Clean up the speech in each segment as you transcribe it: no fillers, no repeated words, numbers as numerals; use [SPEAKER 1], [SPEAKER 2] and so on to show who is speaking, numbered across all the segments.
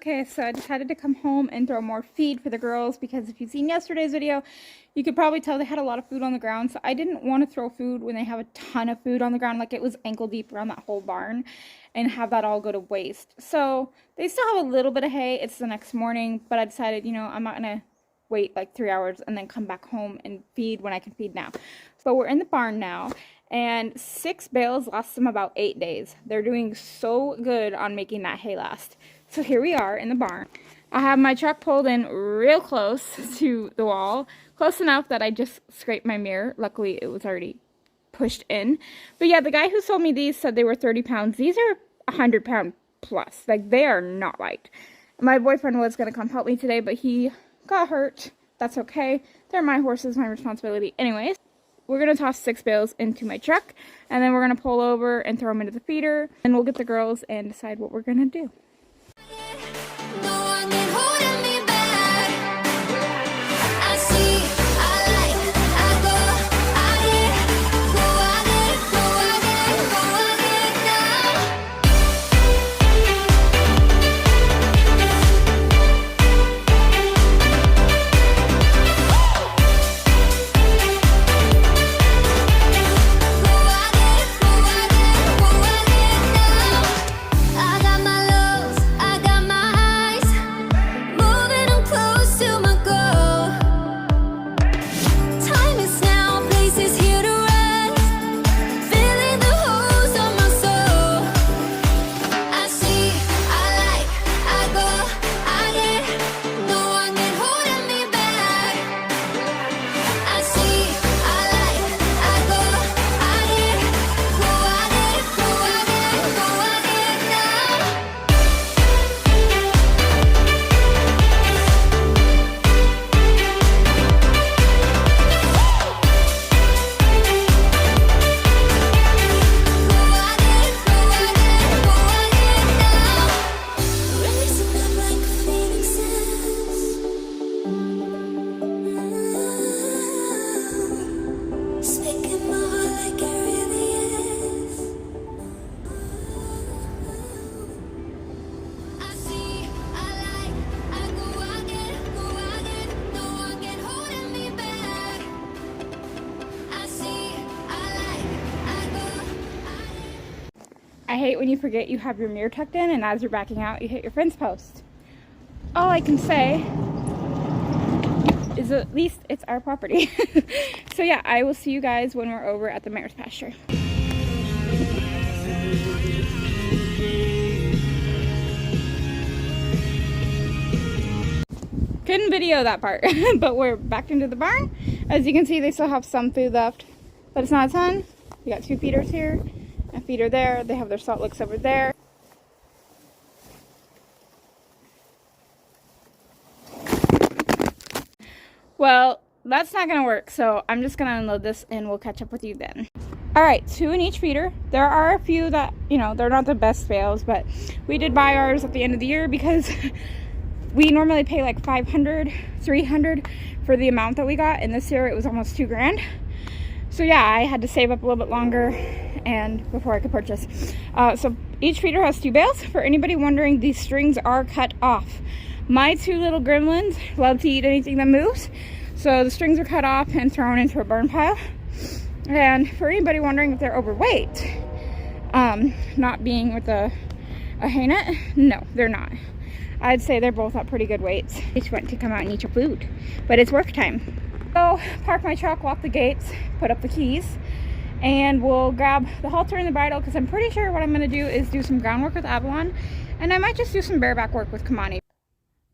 [SPEAKER 1] Okay, so I decided to come home and throw more feed for the girls because if you've seen yesterday's video, you could probably tell they had a lot of food on the ground. So I didn't want to throw food when they have a ton of food on the ground, like it was ankle deep around that whole barn, and have that all go to waste. So they still have a little bit of hay. It's the next morning, but I decided, you know, I'm not going to wait like 3 hours and then come back home and feed when I can feed now. But we're in the barn now, and 6 bales lasts them about 8 days. They're doing so good on making that hay last. So here we are in the barn. I have my truck pulled in real close to the wall, close enough that I just scraped my mirror. Luckily, it was already pushed in. But yeah, the guy who sold me these said they were 30 pounds. These are 100 pound plus. Like, they are not light. My boyfriend was going to come help me today, but he got hurt. That's okay. They're my horses, my responsibility. Anyways, we're going to toss 6 bales into my truck, and then we're going to pull over and throw them into the feeder, and we'll get the girls and decide what we're going to do. I hate when you forget you have your mirror tucked in and as you're backing out, you hit your fence post. All I can say is at least it's our property. So yeah, I will see you guys when we're over at the mare's pasture. Couldn't video that part, but we're back into the barn. As you can see, they still have some food left, but it's not a ton. We got 2 feeders here. A feeder there. They have their salt licks over there. Well, that's not gonna work, so I'm just gonna unload this and we'll catch up with you then. Alright, 2 in each feeder. There are a few that, you know, they're not the best bales, but we did buy ours at the end of the year because we normally pay like $500, $300 for the amount that we got, and this year it was almost $2 grand. So yeah, I had to save up a little bit longer and before I could purchase. So each feeder has 2 bales. For anybody wondering, these strings are cut off. My 2 little gremlins love to eat anything that moves. So the strings are cut off and thrown into a burn pile. And for anybody wondering if they're overweight, not being with a hay net, no, they're not. I'd say they're both at pretty good weights. They just want to come out and eat your food, but it's work time. So park my truck, lock the gates, put up the keys, and we'll grab the halter and the bridle because I'm pretty sure what I'm going to do is do some groundwork with Avalon, and I might just do some bareback work with Kamani.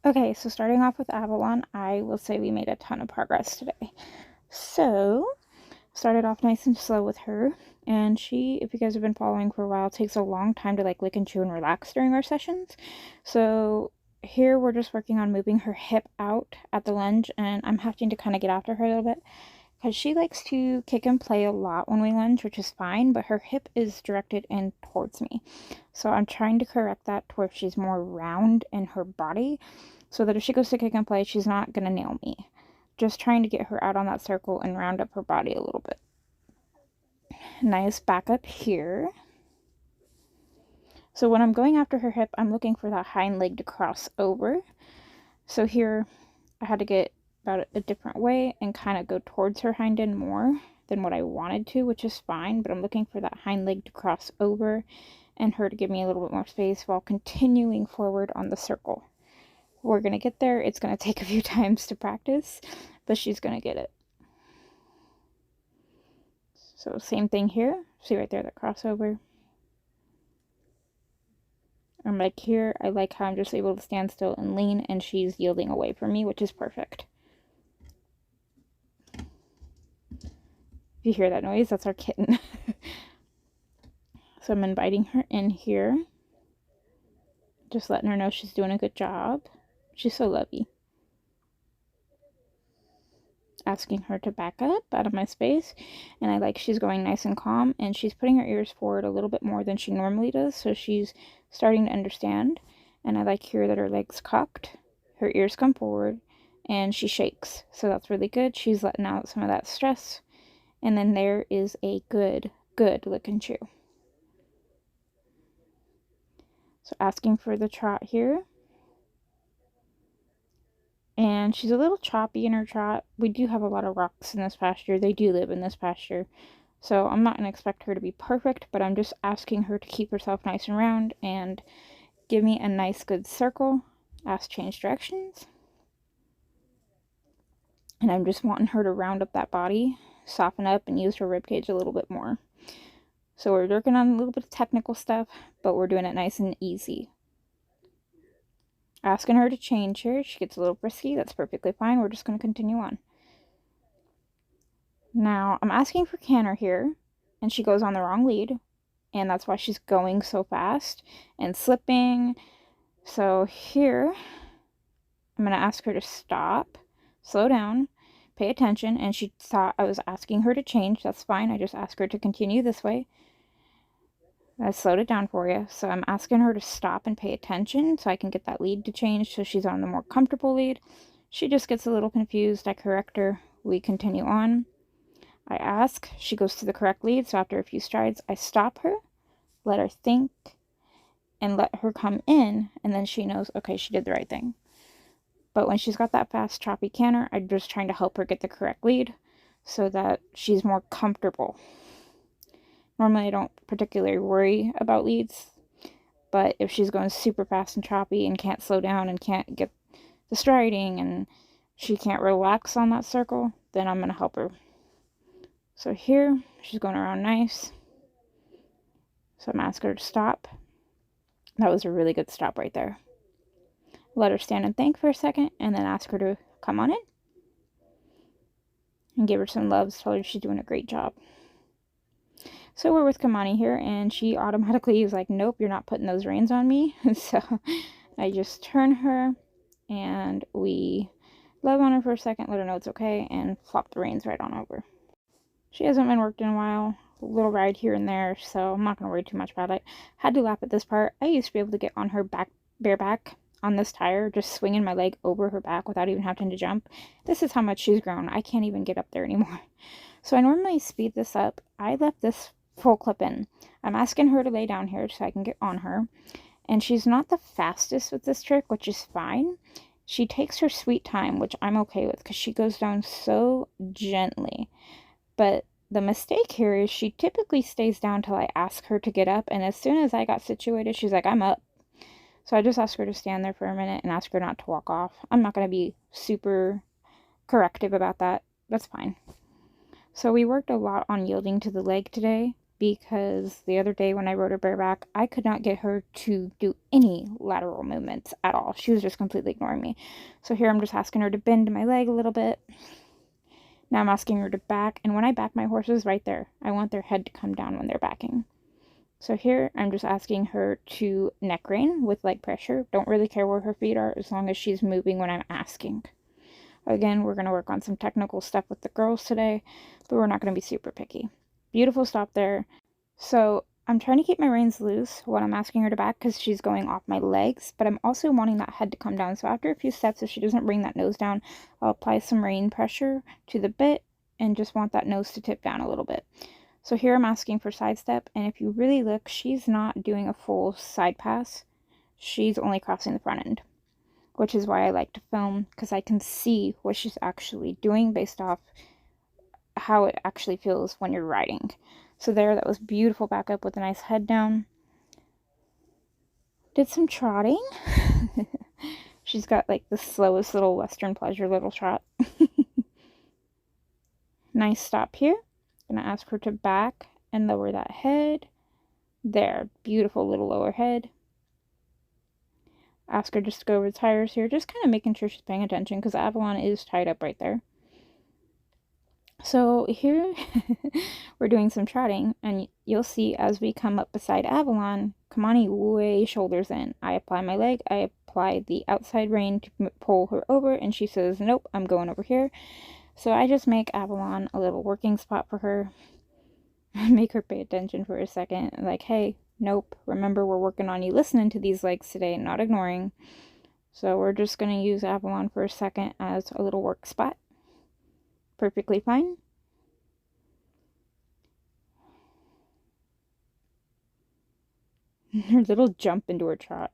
[SPEAKER 1] Okay, so starting off with Avalon, I will say we made a ton of progress today. So, started off nice and slow with her, and she, if you guys have been following for a while, takes a long time to like lick and chew and relax during our sessions. So here we're just working on moving her hip out at the lunge, and I'm having to kind of get after her a little bit because she likes to kick and play a lot when we lunge, which is fine, but her hip is directed in towards me. So I'm trying to correct that to where she's more round in her body so that if she goes to kick and play, she's not going to nail me. Just trying to get her out on that circle and round up her body a little bit. Nice back up here. So when I'm going after her hip, I'm looking for that hind leg to cross over. So here I had to get about a different way and kind of go towards her hind end more than what I wanted to, which is fine, but I'm looking for that hind leg to cross over and her to give me a little bit more space while continuing forward on the circle. We're going to get there. It's going to take a few times to practice, but she's going to get it. So same thing here. See right there, that crossover. I'm like here, I like how I'm just able to stand still and lean, and she's yielding away from me, which is perfect. If you hear that noise, that's our kitten. So I'm inviting her in here. Just letting her know she's doing a good job. She's so lovey. Asking her to back up out of my space, and I like she's going nice and calm, and she's putting her ears forward a little bit more than she normally does, so she's starting to understand. And I like here that her legs cocked, her ears come forward, and she shakes, so that's really good. She's letting out some of that stress, and then there is a good lick and chew. So asking for the trot here. And she's a little choppy in her trot. We do have a lot of rocks in this pasture. They do live in this pasture. So I'm not going to expect her to be perfect, but I'm just asking her to keep herself nice and round and give me a nice good circle. Ask change directions. And I'm just wanting her to round up that body, soften up, and use her ribcage a little bit more. So we're working on a little bit of technical stuff, but we're doing it nice and easy. Asking her to change here. She gets a little frisky. That's perfectly fine. We're just going to continue on. Now, I'm asking for canter here, and she goes on the wrong lead, and that's why she's going so fast and slipping. So here, I'm going to ask her to stop, slow down, pay attention, and she thought I was asking her to change. That's fine. I just asked her to continue this way. I slowed it down for you. So I'm asking her to stop and pay attention so I can get that lead to change so she's on the more comfortable lead. She just gets a little confused. I correct her. We continue on. I ask. She goes to the correct lead. So after a few strides, I stop her, let her think, and let her come in. And then she knows, okay, she did the right thing. But when she's got that fast, choppy canter, I'm just trying to help her get the correct lead so that she's more comfortable. Normally, I don't particularly worry about leads, but if she's going super fast and choppy and can't slow down and can't get the striding and she can't relax on that circle, then I'm going to help her. So here, she's going around nice. So I'm asking her to stop. That was a really good stop right there. Let her stand and think for a second, and then ask her to come on in. And give her some loves, tell her she's doing a great job. So we're with Kamani here, and she automatically was like, nope, you're not putting those reins on me. So I just turn her, and we love on her for a second, let her know it's okay, and flop the reins right on over. She hasn't been worked in a while. A little ride here and there, so I'm not going to worry too much about it. Had to lap at this part. I used to be able to get on her back, bare back, on this tire, just swinging my leg over her back without even having to jump. This is how much she's grown. I can't even get up there anymore. So I normally speed this up. I left this full clip in. I'm asking her to lay down here so I can get on her. And she's not the fastest with this trick, which is fine. She takes her sweet time, which I'm okay with because she goes down so gently. But the mistake here is she typically stays down till I ask her to get up. And as soon as I got situated, she's like, I'm up. So I just asked her to stand there for a minute and ask her not to walk off. I'm not going to be super corrective about that. That's fine. So we worked a lot on yielding to the leg today because the other day when I rode her bareback, I could not get her to do any lateral movements at all. She was just completely ignoring me. So here I'm just asking her to bend my leg a little bit. Now I'm asking her to back. And when I back my horses right there, I want their head to come down when they're backing. So here, I'm just asking her to neck rein with leg pressure. Don't really care where her feet are as long as she's moving when I'm asking. Again, we're going to work on some technical stuff with the girls today, but we're not going to be super picky. Beautiful stop there. So I'm trying to keep my reins loose when I'm asking her to back because she's going off my legs, but I'm also wanting that head to come down. So after a few steps, if she doesn't bring that nose down, I'll apply some rein pressure to the bit and just want that nose to tip down a little bit. So here I'm asking for sidestep, and if you really look, she's not doing a full side pass. She's only crossing the front end, which is why I like to film, because I can see what she's actually doing based off how it actually feels when you're riding. So there, that was beautiful back up with a nice head down. Did some trotting. She's got like the slowest little Western pleasure little trot. Nice stop here. Gonna ask her to back and lower that head. There, beautiful little lower head. Ask her just to go over the tires here, just kind of making sure she's paying attention because Avalon is tied up right there. So here we're doing some trotting, and you'll see as we come up beside Avalon, Kamani way shoulders in. I apply my leg, I apply the outside rein to pull her over, and she says, nope, I'm going over here. So I just make Avalon a little working spot for her. Make her pay attention for a second. Like, hey, nope, remember we're working on you listening to these legs today, not ignoring. So we're just going to use Avalon for a second as a little work spot. Perfectly fine. Her little jump into her trot.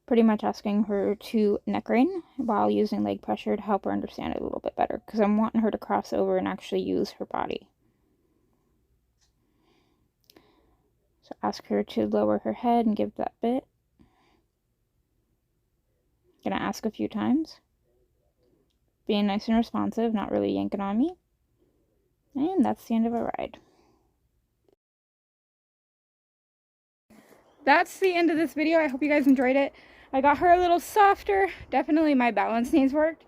[SPEAKER 1] Pretty much asking her to neck rein while using leg pressure to help her understand it a little bit better, because I'm wanting her to cross over and actually use her body. So ask her to lower her head and give that bit. Gonna ask a few times. Being nice and responsive, not really yanking on me. And that's the end of our ride. That's the end of this video. I hope you guys enjoyed it. I got her a little softer. Definitely my balance needs worked.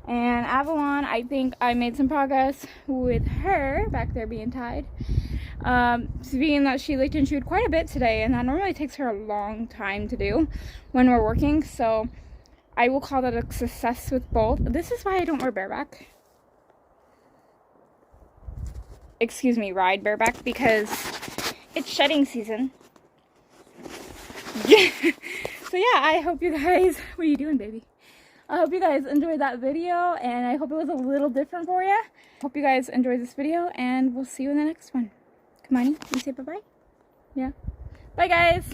[SPEAKER 1] And Avalon, I think I made some progress with her back there being tied. Being that she licked and chewed quite a bit today, and that normally takes her a long time to do when we're working. So I will call that a success with both. This is why I don't wear bareback. Excuse me, ride bareback, because it's shedding season. So yeah, I hope you guys, what are you doing, baby? I hope you guys enjoyed that video, and I hope it was a little different for you. Hope you guys enjoyed this video, and we'll see you in the next one. Come on, you say bye-bye? Yeah. Bye, guys.